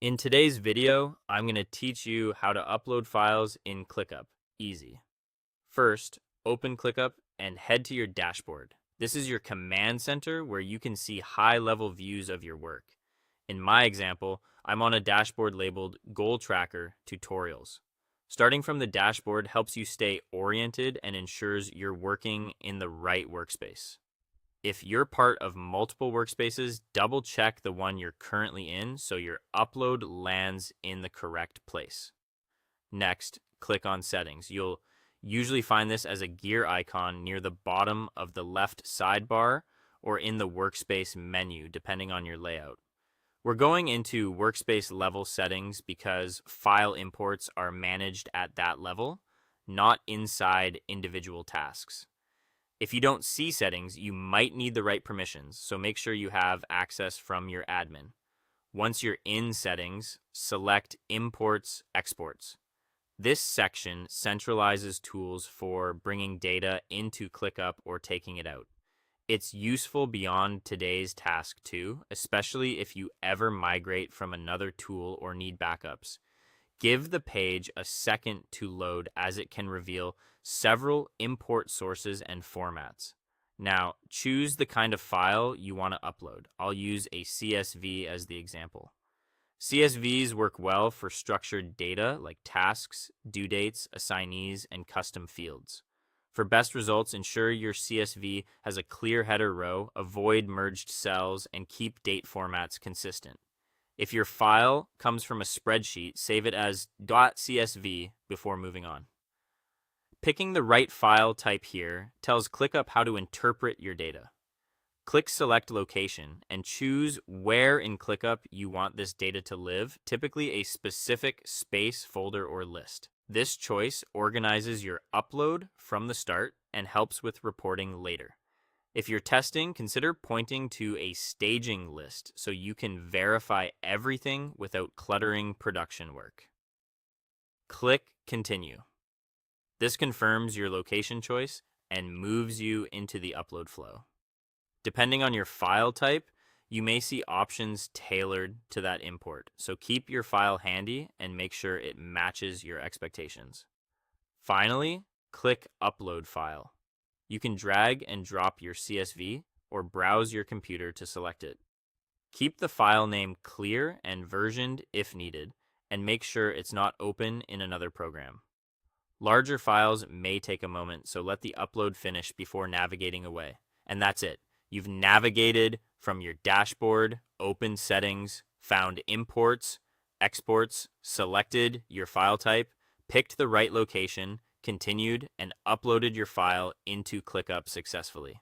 In today's video, I'm going to teach you how to upload files in Clickup. Easy. First, open Clickup and head to your dashboard. This is your command center where you can see high-level views of your work. In my example, I'm on a dashboard labeled Goal Tracker Tutorials. Starting from the dashboard helps you stay oriented and ensures you're working in the right workspace. If you're part of multiple workspaces, double check the one you're currently in so your upload lands in the correct place. Next, click on Settings. You'll usually find this as a gear icon near the bottom of the left sidebar or in the workspace menu, depending on your layout. We're going into workspace level settings because file imports are managed at that level, not inside individual tasks. If you don't see settings, you might need the right permissions, so make sure you have access from your admin. Once you're in settings, select Imports, Exports. This section centralizes tools for bringing data into Clickup or taking it out. It's useful beyond today's task too, especially if you ever migrate from another tool or need backups. Give the page a second to load as it can reveal several import sources and formats. Now, choose the kind of file you want to upload. I'll use a CSV as the example. CSVs work well for structured data like tasks, due dates, assignees, and custom fields. For best results, ensure your CSV has a clear header row, avoid merged cells, and keep date formats consistent. If your file comes from a spreadsheet, save it as .csv before moving on. Picking the right file type here tells Clickup how to interpret your data. Click Select Location and choose where in Clickup you want this data to live, typically a specific space, folder, or list. This choice organizes your upload from the start and helps with reporting later. If you're testing, consider pointing to a staging list so you can verify everything without cluttering production work. Click Continue. This confirms your location choice and moves you into the upload flow. Depending on your file type, you may see options tailored to that import, so keep your file handy and make sure it matches your expectations. Finally, click Upload File. You can drag and drop your CSV or browse your computer to select it. Keep the file name clear and versioned if needed, and make sure it's not open in another program. Larger files may take a moment, so let the upload finish before navigating away. And that's it. You've navigated from your dashboard, opened settings, found imports, exports, selected your file type, picked the right location, continued, and uploaded your file into Clickup successfully.